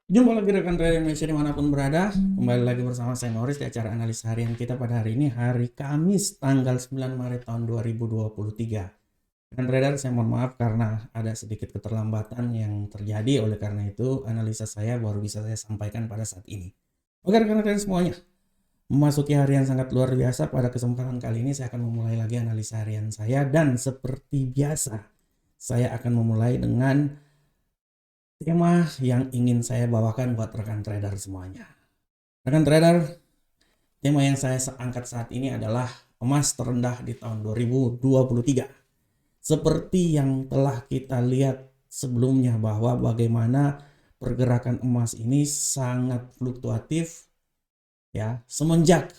Jumpa lagi rekan trader Indonesia dimanapun berada. Kembali lagi bersama saya Morris di acara analis harian kita pada hari ini, hari Kamis tanggal 9 Maret tahun 2023. Rekan trader, saya mohon maaf karena ada sedikit keterlambatan yang terjadi. Oleh karena itu analisa saya baru bisa saya sampaikan pada saat ini. Oke rekan trader semuanya, memasuki hari yang sangat luar biasa. Pada kesempatan kali ini saya akan memulai lagi analisa harian saya, dan seperti biasa saya akan memulai dengan tema yang ingin saya bawakan buat rekan trader semuanya. Rekan trader, tema yang saya angkat saat ini adalah emas terendah di tahun 2023. Seperti yang telah kita lihat sebelumnya bahwa bagaimana pergerakan emas ini sangat fluktuatif ya, semenjak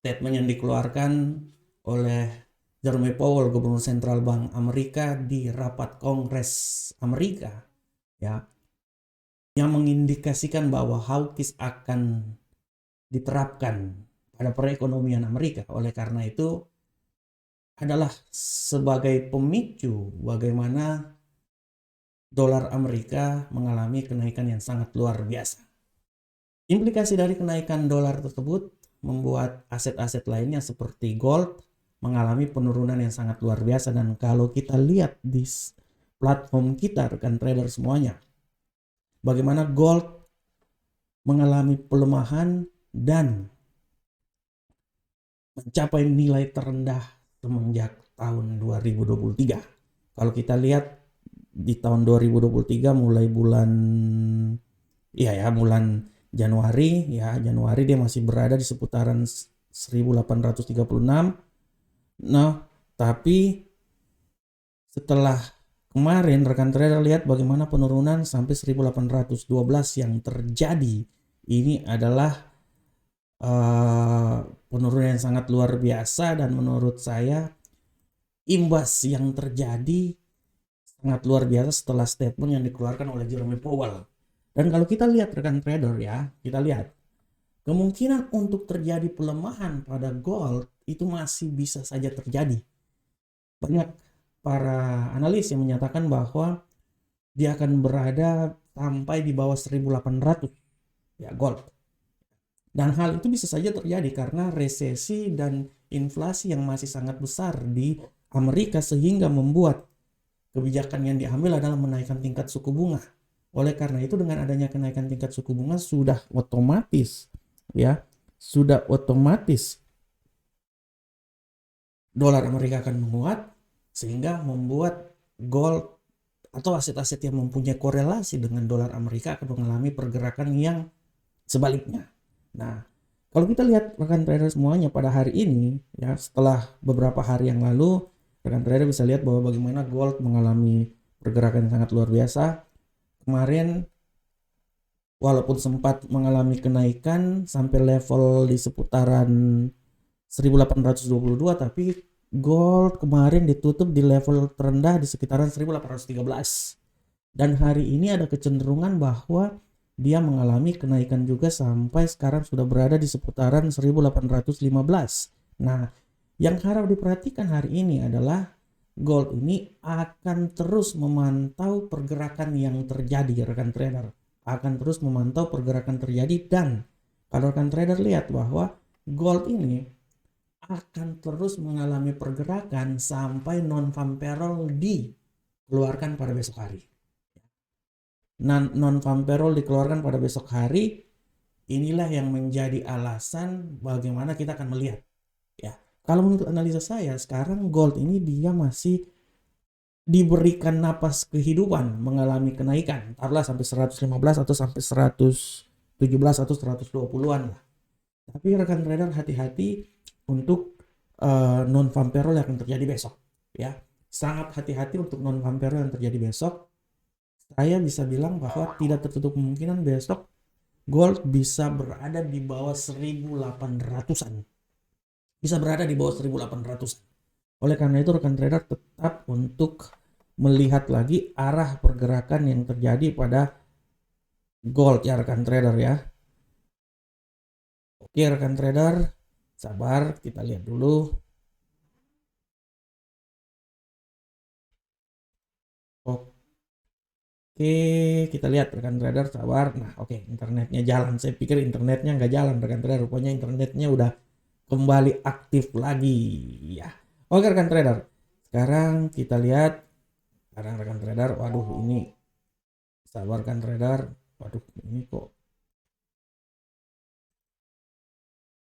statement yang dikeluarkan oleh Jerome Powell, Gubernur Sentral Bank Amerika di rapat Kongres Amerika ya, yang mengindikasikan bahwa hawkish akan diterapkan pada perekonomian Amerika. Oleh karena itu adalah sebagai pemicu bagaimana dolar Amerika mengalami kenaikan yang sangat luar biasa. Implikasi dari kenaikan dolar tersebut membuat aset-aset lainnya seperti gold mengalami penurunan yang sangat luar biasa. Dan kalau kita lihat di platform kita rekan trader semuanya, bagaimana gold mengalami pelemahan dan mencapai nilai terendah semenjak tahun 2023. Kalau kita lihat di tahun 2023 mulai bulan Januari dia masih berada di seputaran 1836. Nah, tapi setelah kemarin rekan trader lihat bagaimana penurunan sampai 1812 yang terjadi. Ini adalah penurunan yang sangat luar biasa, dan menurut saya imbas yang terjadi sangat luar biasa setelah statement yang dikeluarkan oleh Jerome Powell. Dan kalau kita lihat rekan trader ya, kita lihat kemungkinan untuk terjadi pelemahan pada gold itu masih bisa saja terjadi. Banyak para analis yang menyatakan bahwa dia akan berada sampai di bawah 1800 ya gold. Dan hal itu bisa saja terjadi karena resesi dan inflasi yang masih sangat besar di Amerika, sehingga membuat kebijakan yang diambil adalah menaikkan tingkat suku bunga. Oleh karena itu dengan adanya kenaikan tingkat suku bunga sudah otomatis dolar Amerika akan menguat, sehingga membuat gold atau aset-aset yang mempunyai korelasi dengan dolar Amerika akan mengalami pergerakan yang sebaliknya. Nah, kalau kita lihat rekan trader semuanya pada hari ini ya, setelah beberapa hari yang lalu, rekan trader bisa lihat bahwa bagaimana gold mengalami pergerakan yang sangat luar biasa. Kemarin walaupun sempat mengalami kenaikan sampai level di seputaran 1822, tapi gold kemarin ditutup di level terendah di sekitaran 1813. Dan hari ini ada kecenderungan bahwa dia mengalami kenaikan juga sampai sekarang sudah berada di seputaran 1815. Nah, yang harap diperhatikan hari ini adalah gold ini akan terus memantau pergerakan yang terjadi rekan trader. Akan terus memantau pergerakan terjadi, dan kalau rekan trader lihat bahwa gold ini akan terus mengalami pergerakan sampai non-farm payroll dikeluarkan pada besok hari. Non-farm payroll dikeluarkan pada besok hari, inilah yang menjadi alasan bagaimana kita akan melihat ya. Kalau menurut analisa saya sekarang gold ini dia masih diberikan napas kehidupan mengalami kenaikan, taruhlah sampai 115 atau sampai 117 atau 120-an lah. Tapi rekan trader hati-hati untuk non-farm payroll yang akan terjadi besok ya. Sangat hati-hati untuk non-farm payroll yang terjadi besok. Saya bisa bilang bahwa tidak tertutup kemungkinan besok gold bisa berada di bawah 1800-an. Bisa berada di bawah 1800-an. Oleh karena itu rekan trader tetap untuk melihat lagi arah pergerakan yang terjadi pada gold ya rekan trader ya. Oke rekan trader, sabar, kita lihat dulu. Oke, kita lihat rekan trader sabar. Nah, oke, internetnya jalan. Saya pikir internetnya nggak jalan rekan trader. Rupanya internetnya udah kembali aktif lagi ya. Oke rekan trader. Sekarang kita lihat. Sekarang rekan trader, waduh ini sabar rekan trader. Waduh, ini kok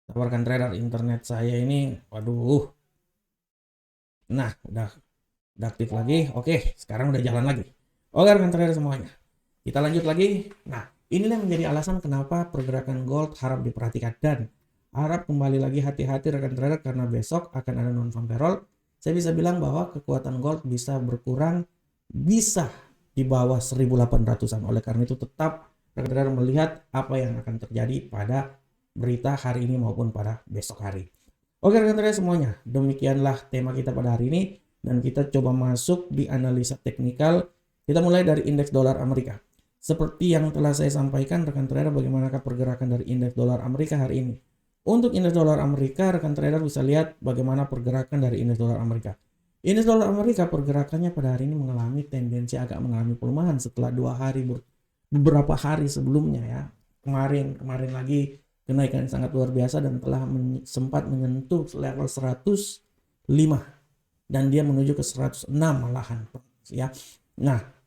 sabar rekan trader, internet saya ini waduh. Nah, udah aktif lagi. Oke, sekarang udah jalan lagi. Oke rekan trader semuanya. Kita lanjut lagi. Nah, inilah yang menjadi alasan kenapa pergerakan gold harap diperhatikan dan harap kembali lagi hati-hati rekan trader karena besok akan ada non farm payroll. Saya bisa bilang bahwa kekuatan gold bisa berkurang, bisa di bawah 1800-an. Oleh karena itu tetap rekan trader melihat apa yang akan terjadi pada berita hari ini maupun pada besok hari. Oke rekan trader semuanya, demikianlah tema kita pada hari ini dan kita coba masuk di analisa teknikal. Kita mulai dari indeks dolar Amerika. Seperti yang telah saya sampaikan rekan trader, bagaimanakah pergerakan dari indeks dolar Amerika hari ini? Untuk indeks dolar Amerika, rekan trader bisa lihat bagaimana pergerakan dari indeks dolar Amerika. Indeks dolar Amerika pergerakannya pada hari ini mengalami tendensi agak mengalami pelemahan setelah beberapa hari sebelumnya ya. Kemarin lagi kenaikan sangat luar biasa dan telah sempat menyentuh level 105 dan dia menuju ke 106 malahan ya. Nah,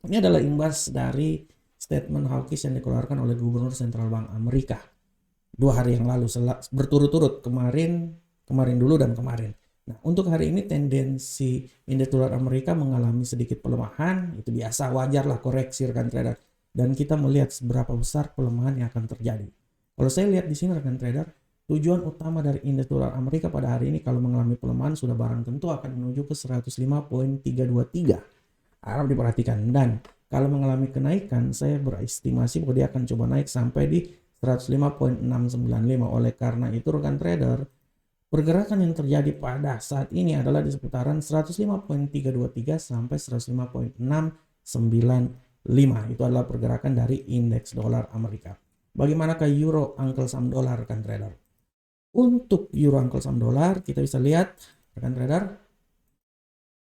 ini adalah imbas dari statement hawkish yang dikeluarkan oleh Gubernur Sentral Bank Amerika 2 hari yang lalu berturut-turut, kemarin dulu dan kemarin. Nah, untuk hari ini tendensi indeks dolar Amerika mengalami sedikit pelemahan, itu biasa, wajar lah, koreksi rekan trader. Dan kita melihat seberapa besar pelemahan yang akan terjadi. Kalau saya lihat di sini rekan trader, tujuan utama dari indeks dolar Amerika pada hari ini kalau mengalami pelemahan sudah barang tentu akan menuju ke 105.323. Harap diperhatikan, dan kalau mengalami kenaikan saya berestimasi bahwa dia akan coba naik sampai di 105.695. Oleh karena itu rekan trader, pergerakan yang terjadi pada saat ini adalah di seputaran 105.323 sampai 105.695. Itu adalah pergerakan dari indeks dolar Amerika. Bagaimanakah euro uncle saham dolar rekan trader? Untuk euro uncle saham dolar kita bisa lihat rekan trader,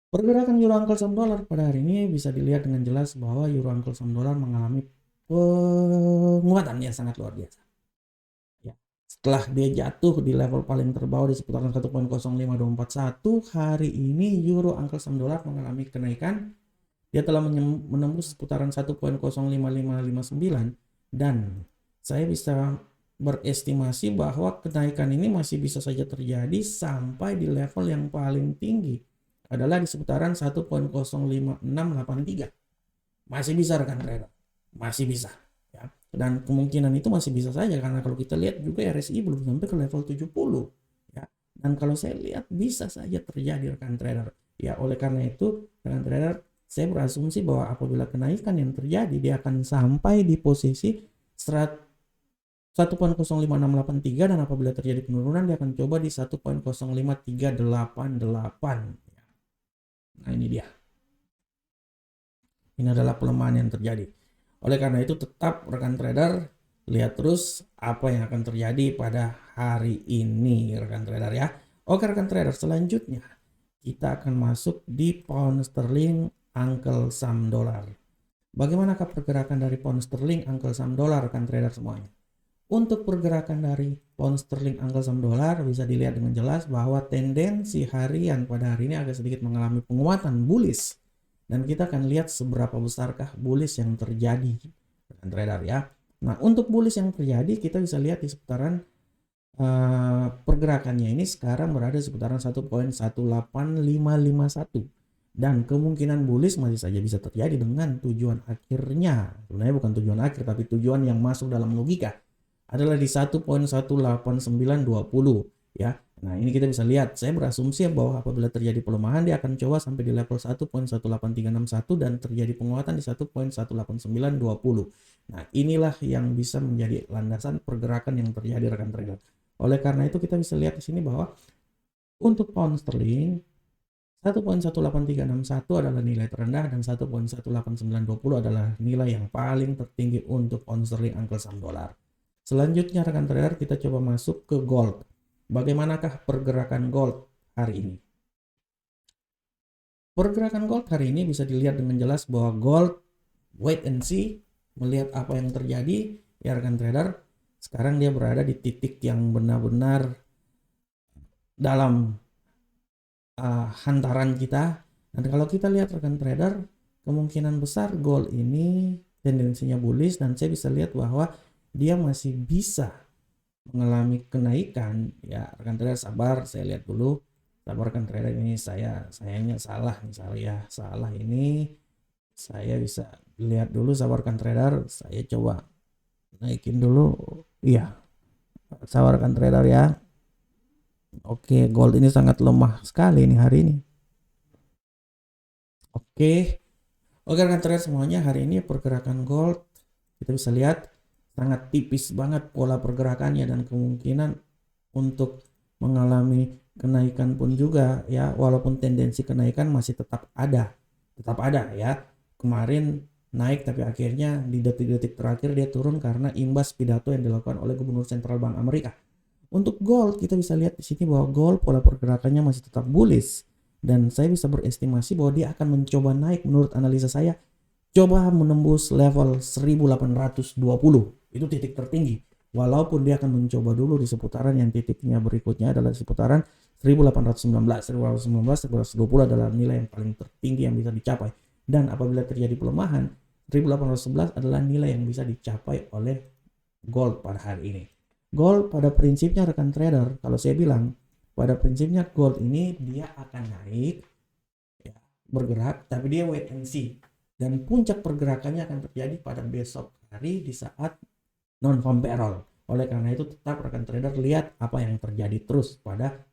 pergerakan euro uncle saham dolar pada hari ini bisa dilihat dengan jelas bahwa euro uncle saham dolar mengalami penguatan yang sangat luar biasa. Ya, setelah dia jatuh di level paling terbawah di seputaran 1.05241, hari ini euro uncle saham dolar mengalami kenaikan. Dia telah menembus seputaran 1.05559 dan saya bisa berestimasi bahwa kenaikan ini masih bisa saja terjadi sampai di level yang paling tinggi adalah di seputaran 1.05683. Masih bisa rekan trader, masih bisa ya. Dan kemungkinan itu masih bisa saja karena kalau kita lihat juga RSI belum sampai ke level 70 ya. Dan kalau saya lihat bisa saja terjadi rekan trader ya. Oleh karena itu rekan trader, saya berasumsi bahwa apabila kenaikan yang terjadi dia akan sampai di posisi 1.05683 dan apabila terjadi penurunan dia akan coba di 1.05388. Nah ini dia. Ini adalah pelemahan yang terjadi. Oleh karena itu tetap rekan trader lihat terus apa yang akan terjadi pada hari ini rekan trader ya. Oke rekan trader, selanjutnya kita akan masuk di pound sterling uncle saham dolar. Bagaimanakah pergerakan dari pound sterling uncle saham dolar rekan trader semuanya? Untuk pergerakan dari pound sterling uncle saham dolar bisa dilihat dengan jelas bahwa tendensi harian pada hari ini agak sedikit mengalami penguatan bullish dan kita akan lihat seberapa besarkah bullish yang terjadi rekan trader ya. Nah, untuk bullish yang terjadi kita bisa lihat di seputaran pergerakannya ini sekarang berada di seputaran 1.18551 dan kemungkinan bullish masih saja bisa terjadi dengan tujuan akhirnya, sebenarnya bukan tujuan akhir tapi tujuan yang masuk dalam logika adalah di 1.18920 ya. Nah, ini kita bisa lihat, saya berasumsi bahwa apabila terjadi pelemahan dia akan coba sampai di level 1.18361 dan terjadi penguatan di 1.18920. Nah, inilah yang bisa menjadi landasan pergerakan yang terjadi rekan trader. Oleh karena itu kita bisa lihat di sini bahwa untuk pound sterling 1.18361 adalah nilai terendah dan 1.18920 adalah nilai yang paling tertinggi untuk pound sterling uncle saham dolar. Selanjutnya rekan trader kita coba masuk ke gold. Bagaimanakah pergerakan gold hari ini? Pergerakan gold hari ini bisa dilihat dengan jelas bahwa gold wait and see, melihat apa yang terjadi ya rekan trader. Sekarang dia berada di titik yang benar-benar dalam hantaran kita. Dan kalau kita lihat rekan trader, kemungkinan besar gold ini tendensinya bullish, dan saya bisa lihat bahwa dia masih bisa mengalami kenaikan ya rekan trader. Sabar, saya lihat dulu. Sabar rekan trader, ini sayangnya salah nih, salah ini. Saya bisa lihat dulu, sabar rekan trader. Saya coba naikin dulu. Iya. Sabar rekan trader ya. Oke, gold ini sangat lemah sekali nih hari ini. Oke, rekan trader semuanya, hari ini pergerakan gold kita bisa lihat sangat tipis banget pola pergerakannya, dan kemungkinan untuk mengalami kenaikan pun juga ya, walaupun tendensi kenaikan masih tetap ada ya. Kemarin naik tapi akhirnya di detik-detik terakhir dia turun karena imbas pidato yang dilakukan oleh Gubernur Sentral Bank Amerika. Untuk gold kita bisa lihat di sini bahwa gold pola pergerakannya masih tetap bullish, dan saya bisa berestimasi bahwa dia akan mencoba naik. Menurut analisa saya, coba menembus level 1820, itu titik tertinggi. Walaupun dia akan mencoba dulu di seputaran yang titiknya berikutnya adalah seputaran 1819, 1820 adalah nilai yang paling tertinggi yang bisa dicapai. Dan apabila terjadi pelemahan, 1811 adalah nilai yang bisa dicapai oleh gold pada hari ini. Gold pada prinsipnya rekan trader, kalau saya bilang pada prinsipnya gold ini dia akan naik ya, bergerak, tapi dia wait and see, dan puncak pergerakannya akan terjadi pada besok hari di saat non-farm payroll. Oleh karena itu tetap rekan trader lihat apa yang terjadi terus pada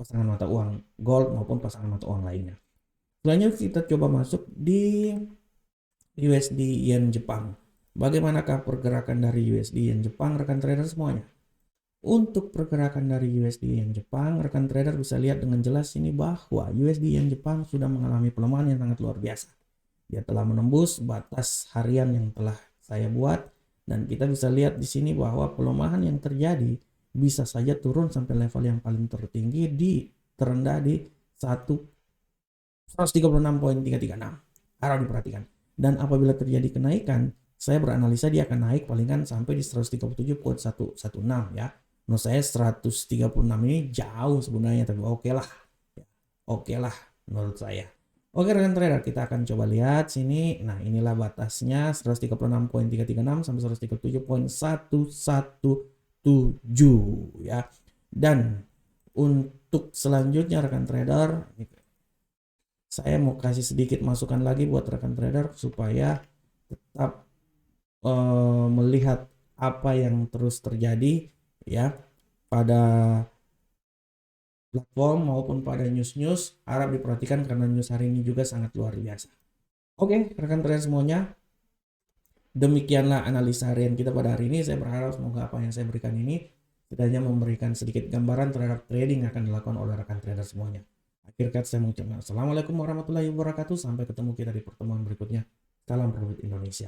pasangan mata uang gold maupun pasangan mata uang lainnya. Selanjutnya kita coba masuk di USD Yen Jepang. Bagaimanakah pergerakan dari USD Yen Jepang rekan trader semuanya? Untuk pergerakan dari USD Yen Jepang, rekan trader bisa lihat dengan jelas ini bahwa USD Yen Jepang sudah mengalami pelemahan yang sangat luar biasa. Dia telah menembus batas harian yang telah saya buat, dan kita bisa lihat di sini bahwa pelemahan yang terjadi bisa saja turun sampai level yang paling tertinggi terendah di 136.336. Harap diperhatikan. Dan apabila terjadi kenaikan, saya beranalisa dia akan naik palingan sampai di 137.116 ya. Menurut saya 136 ini jauh sebenarnya, tapi oke lah menurut saya. Oke rekan trader, kita akan coba lihat sini. Nah, inilah batasnya 136.336 sampai 137.117 ya. Dan untuk selanjutnya rekan trader, saya mau kasih sedikit masukan lagi buat rekan trader supaya tetap melihat apa yang terus terjadi ya pada platform maupun pada news harap diperhatikan karena news hari ini juga sangat luar biasa. Oke, rekan trader semuanya, demikianlah analisa harian kita pada hari ini. Saya berharap semoga apa yang saya berikan ini setidaknya memberikan sedikit gambaran terhadap trading yang akan dilakukan oleh rekan trader semuanya. Akhir kata saya mengucapkan assalamualaikum warahmatullahi wabarakatuh. Sampai ketemu kita di pertemuan berikutnya. Salam profit Indonesia.